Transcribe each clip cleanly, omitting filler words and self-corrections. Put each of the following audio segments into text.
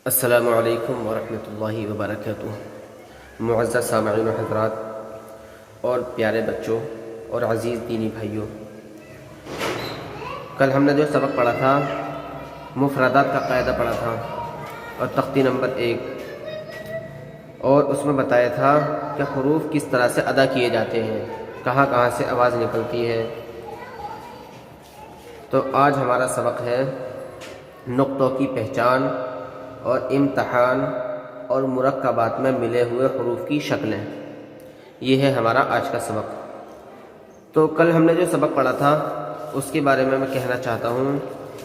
السلام علیکم ورحمۃ اللہ وبرکاتہ۔ معزز سامعین و حضرات اور پیارے بچوں اور عزیز دینی بھائیوں، کل ہم نے جو سبق پڑھا تھا مفردات کا قاعدہ پڑھا تھا اور تختی نمبر 1، اور اس میں بتایا تھا کہ حروف کس طرح سے ادا کیے جاتے ہیں، کہاں کہاں سے آواز نکلتی ہے۔ تو آج ہمارا سبق ہے نقطوں کی پہچان اور امتحان اور مرکبات میں ملے ہوئے حروف کی شکلیں۔ یہ ہے ہمارا آج کا سبق۔ تو کل ہم نے جو سبق پڑھا تھا اس کے بارے میں کہنا چاہتا ہوں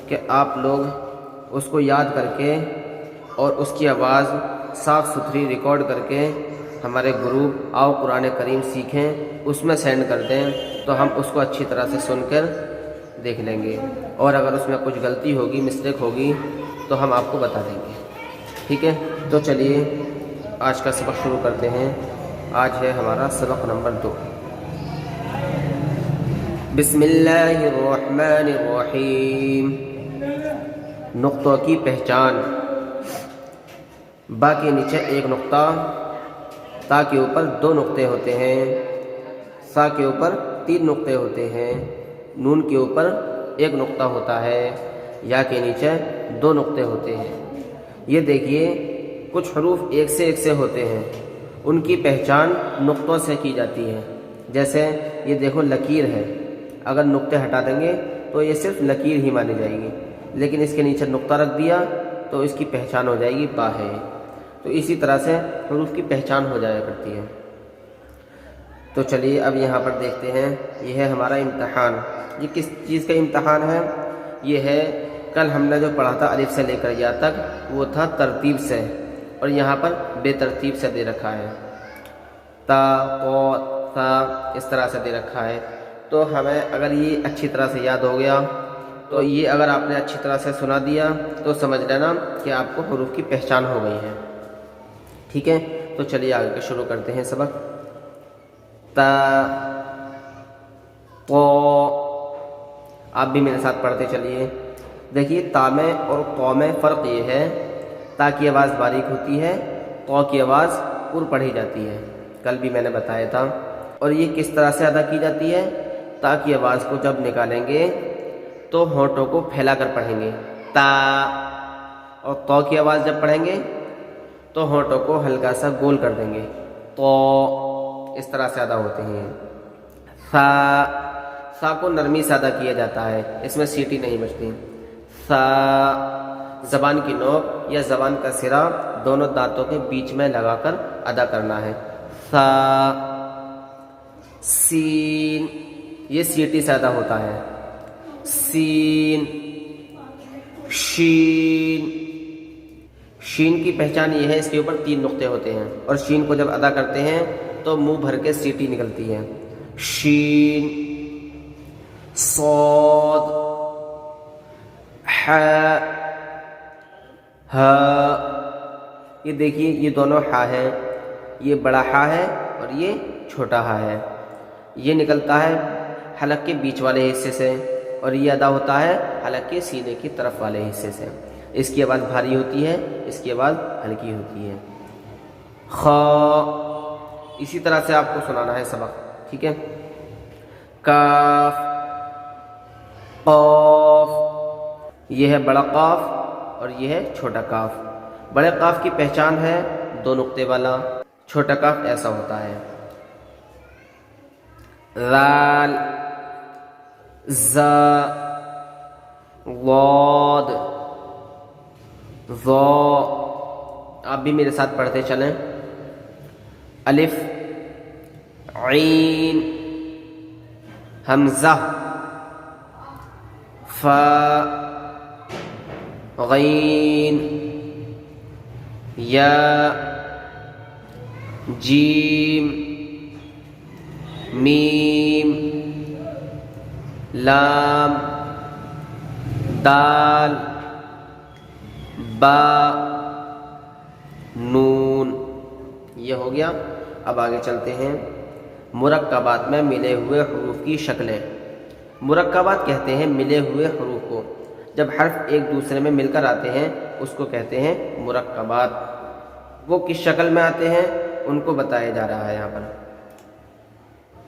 کہ آپ لوگ اس کو یاد کر کے اور اس کی آواز صاف ستھری ریکارڈ کر کے ہمارے گروپ آؤ قرآن کریم سیکھیں اس میں سینڈ کر دیں، تو ہم اس کو اچھی طرح سے سن کر دیکھ لیں گے، اور اگر اس میں کچھ غلطی ہوگی، مسٹیک ہوگی تو ہم آپ کو بتا دیں گے، ٹھیک ہے؟ تو چلیے آج کا سبق شروع کرتے ہیں۔ آج ہے ہمارا سبق نمبر 2۔ بسم اللہ الرحمن الرحیم۔ نقطوں کی پہچان۔ با کے نیچے ایک نقطہ، تا کے اوپر 2 نقطے ہوتے ہیں، سا کے اوپر 3 نقطے ہوتے ہیں، نون کے اوپر 1 نقطہ ہوتا ہے، یا کے نیچے 2 نقطے ہوتے ہیں۔ یہ دیکھیے کچھ حروف ایک سے ہوتے ہیں، ان کی پہچان نقطوں سے کی جاتی ہے۔ جیسے یہ دیکھو لکیر ہے، اگر نقطے ہٹا دیں گے تو یہ صرف لکیر ہی مانی جائے گی، لیکن اس کے نیچے نقطہ رکھ دیا تو اس کی پہچان ہو جائے گی با ہے۔ تو اسی طرح سے حروف کی پہچان ہو جایا کرتی ہے۔ تو چلیے اب یہاں پر دیکھتے ہیں، یہ ہے ہمارا امتحان۔ یہ کس چیز کا امتحان ہے؟ یہ ہے کل ہم نے جو پڑھا تھا الف سے لے کر یا تک، وہ تھا ترتیب سے، اور یہاں پر بے ترتیب سے دے رکھا ہے، تا قو ثا اس طرح سے دے رکھا ہے۔ تو ہمیں اگر یہ اچھی طرح سے یاد ہو گیا تو یہ اگر آپ نے اچھی طرح سے سنا دیا تو سمجھ لینا کہ آپ کو حروف کی پہچان ہو گئی ہے، ٹھیک ہے؟ تو چلیے آگے کے شروع کرتے ہیں سبق۔ تا قو، آپ بھی میرے ساتھ پڑھتے چلیے۔ دیکھیے تا میں اور قو میں فرق یہ ہے، تا کی آواز باریک ہوتی ہے، قو کی آواز پر پڑھی جاتی ہے، کل بھی میں نے بتایا تھا۔ اور یہ کس طرح سے ادا کی جاتی ہے؟ تا کی آواز کو جب نکالیں گے تو ہونٹوں کو پھیلا کر پڑھیں گے، تا، اور قو کی آواز جب پڑھیں گے تو ہونٹوں کو ہلکا سا گول کر دیں گے، تو اس طرح سے ادا ہوتے ہیں۔ سا، سا کو نرمی سے ادا کیا جاتا ہے، اس میں سیٹی نہیں بجتی۔ سا، زبان کی نوک یا زبان کا سرا دونوں دانتوں کے بیچ میں لگا کر ادا کرنا ہے۔ سا، سین، یہ سیٹی سے ادا ہوتا ہے۔ سین، شین، شین کی پہچان یہ ہے، اس کے اوپر 3 نقطے ہوتے ہیں، اور شین کو جب ادا کرتے ہیں تو منہ بھر کے سیٹی نکلتی ہے۔ شین، صاد، ح، ہ، یہ دیکھیے یہ دونوں ح ہے، یہ بڑا ح ہے اور یہ چھوٹا ح ہے۔ یہ نکلتا ہے حلق کے بیچ والے حصے سے، اور یہ ادا ہوتا ہے حلق کے سینے کی طرف والے حصے سے۔ اس کی آواز بھاری ہوتی ہے، اس کی آواز ہلکی ہوتی ہے۔ خ، اسی طرح سے آپ کو سنانا ہے سبق، ٹھیک ہے؟ کاف، قاف، یہ ہے بڑا قاف اور یہ ہے چھوٹا کاف۔ بڑے قاف کی پہچان ہے 2 نقطے والا، چھوٹا کاف ایسا ہوتا ہے۔ ذال، زا، ضاد، ظا، آپ بھی میرے ساتھ پڑھتے چلیں۔ الف، عین، حمزہ، فا، غین، یا، جیم، میم، لام، دال، با، نون۔ یہ ہو گیا۔ اب آگے چلتے ہیں، مرکبات میں ملے ہوئے حروف کی شکلیں۔ مرکبات کہتے ہیں ملے ہوئے حروف کو، جب حرف ایک دوسرے میں مل کر آتے ہیں اس کو کہتے ہیں مرکبات۔ وہ کس شکل میں آتے ہیں ان کو بتایا جا رہا ہے یہاں پر۔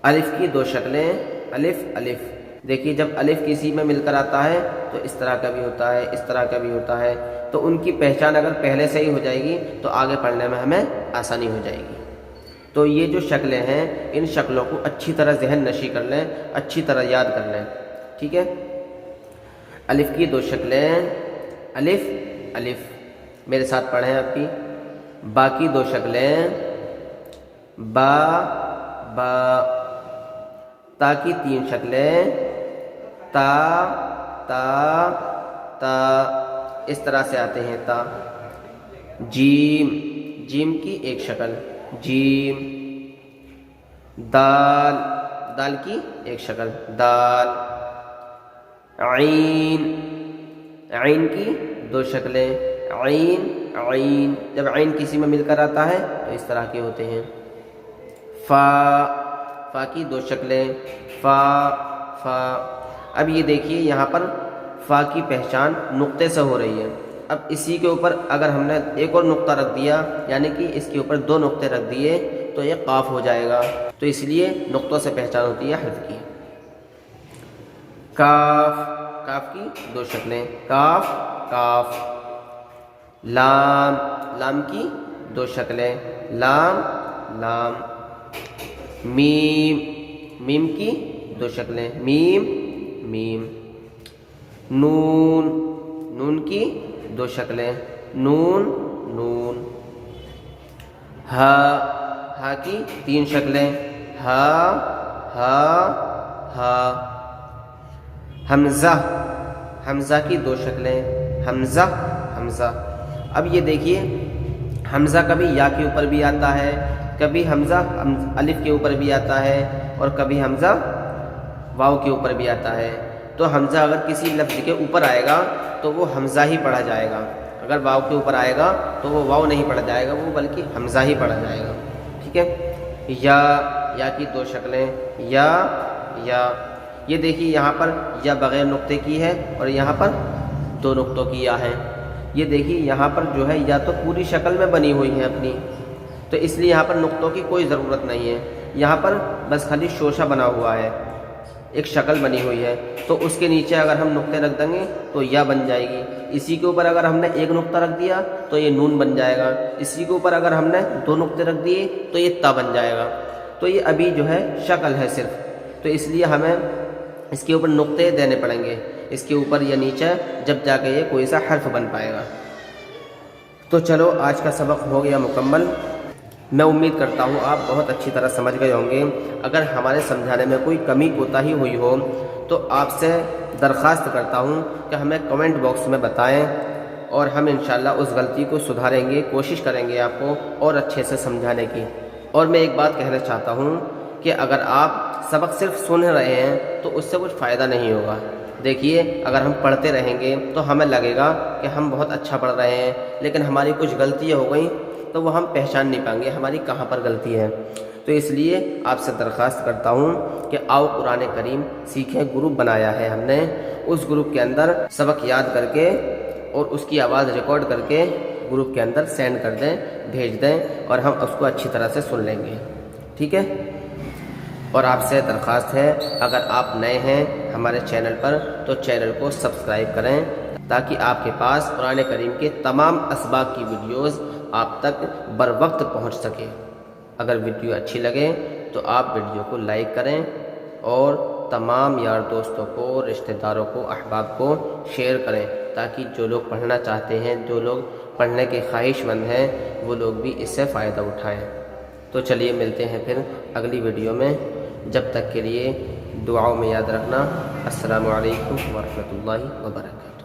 الف کی دو شکلیں، الف الف، دیکھیے جب الف کسی میں مل کر آتا ہے تو اس طرح کا بھی ہوتا ہے، اس طرح کا بھی ہوتا ہے، تو ان کی پہچان اگر پہلے سے ہی ہو جائے گی تو آگے پڑھنے میں ہمیں آسانی ہو جائے گی۔ تو یہ جو شکلیں ہیں ان شکلوں کو اچھی طرح ذہن نشی کر لیں، اچھی طرح یاد کر لیں، ٹھیک ہے۔ الف کی دو شکلیں، الف الف، میرے ساتھ پڑھیں آپ کی۔ با کی دو شکلیں، با با۔ تا کی تین شکلیں، تا تا تا، اس طرح سے آتے ہیں تا۔ جیم، جیم کی ایک شکل، جیم۔ دال، دال کی ایک شکل، دال۔ عین، عین کی دو شکلیں، عین عین، جب عین کسی میں مل کر آتا ہے تو اس طرح کے ہوتے ہیں۔ فا، فا کی دو شکلیں، فا فا۔ اب یہ دیکھیے یہاں پر فا کی پہچان نقطے سے ہو رہی ہے۔ اب اسی کے اوپر اگر ہم نے ایک اور نقطہ رکھ دیا، یعنی کہ اس کے اوپر دو نقطے رکھ دیے تو یہ قاف ہو جائے گا، تو اس لیے نقطوں سے پہچان ہوتی ہے حرف کی۔ کاف، کاف کی دو شکلیں، کاف کاف۔ لام، لام کی دو شکلیں، لام لام۔ میم، میم کی دو شکلیں، میم میم۔ نون، نون کی دو شکلیں، نون نون۔ ہا، ہا کی تین شکلیں، ہا ہا ہا۔ حمزہ، حمزہ کی دو شکلیں، حمزہ حمزہ۔ اب یہ دیکھیے حمزہ کبھی یا کے اوپر بھی آتا ہے، کبھی حمزہ الف کے اوپر بھی آتا ہے، اور کبھی حمزہ واو کے اوپر بھی آتا ہے۔ تو حمزہ اگر کسی لفظ کے اوپر آئے گا تو وہ حمزہ ہی پڑھا جائے گا، اگر واو کے اوپر آئے گا تو وہ واو نہیں پڑھا جائے گا، وہ بلکہ حمزہ ہی پڑھا جائے گا، ٹھیک ہے۔ یا، یا کی دو شکلیں، یا یا۔ یہ دیکھیے یہاں پر یا بغیر نقطے کی ہے اور یہاں پر دو نقطوں کی یا ہے۔ یہ دیکھیے یہاں پر جو ہے یا تو پوری شکل میں بنی ہوئی ہے اپنی، تو اس لیے یہاں پر نقطوں کی کوئی ضرورت نہیں ہے، یہاں پر بس خالی شوشہ بنا ہوا ہے، ایک شکل بنی ہوئی ہے، تو اس کے نیچے اگر ہم نقطے رکھ دیں گے تو یا بن جائے گی۔ اسی کے اوپر اگر ہم نے ایک نقطہ رکھ دیا تو یہ نون بن جائے گا، اسی کے اوپر اگر ہم نے دو نقطے رکھ دیے تو یہ تا بن جائے گا۔ تو یہ ابھی جو ہے شکل ہے صرف، تو اس لیے ہمیں اس کے اوپر نقطے دینے پڑیں گے، اس کے اوپر یا نیچے، جب جا کے یہ کوئی سا حرف بن پائے گا۔ تو چلو آج کا سبق ہو گیا مکمل۔ میں امید کرتا ہوں آپ بہت اچھی طرح سمجھ گئے ہوں گے۔ اگر ہمارے سمجھانے میں کوئی کمی کوتاہی ہوئی ہو تو آپ سے درخواست کرتا ہوں کہ ہمیں کمنٹ باکس میں بتائیں، اور ہم انشاءاللہ اس غلطی کو سدھاریں گے، کوشش کریں گے آپ کو اور اچھے سے سمجھانے کی۔ اور میں ایک بات کہنا چاہتا ہوں کہ اگر آپ سبق صرف سن رہے ہیں تو اس سے کچھ فائدہ نہیں ہوگا۔ دیکھیے اگر ہم پڑھتے رہیں گے تو ہمیں لگے گا کہ ہم بہت اچھا پڑھ رہے ہیں، لیکن ہماری کچھ غلطیاں ہو گئیں تو وہ ہم پہچان نہیں پائیں گے ہماری کہاں پر غلطی ہے۔ تو اس لیے آپ سے درخواست کرتا ہوں کہ آؤ قرآن کریم سیکھیں، گروپ بنایا ہے ہم نے، اس گروپ کے اندر سبق یاد کر کے اور اس کی آواز ریکارڈ کر کے گروپ کے اندر سینڈ کر دیں، بھیج دیں، اور ہم اس کو اچھی طرح سے سن لیں گے، ٹھیک ہے۔ اور آپ سے درخواست ہے اگر آپ نئے ہیں ہمارے چینل پر تو چینل کو سبسکرائب کریں تاکہ آپ کے پاس قرآن کریم کے تمام اسباق کی ویڈیوز آپ تک بر وقت پہنچ سکے۔ اگر ویڈیو اچھی لگے تو آپ ویڈیو کو لائک کریں اور تمام یار دوستوں کو، رشتہ داروں کو، احباب کو شیئر کریں تاکہ جو لوگ پڑھنا چاہتے ہیں، جو لوگ پڑھنے کے خواہش مند ہیں، وہ لوگ بھی اس سے فائدہ اٹھائیں۔ تو چلیے ملتے ہیں پھر اگلی ویڈیو میں، جب تک کے لیے دعاؤں میں یاد رکھنا۔ السلام علیکم ورحمۃ اللہ وبرکاتہ۔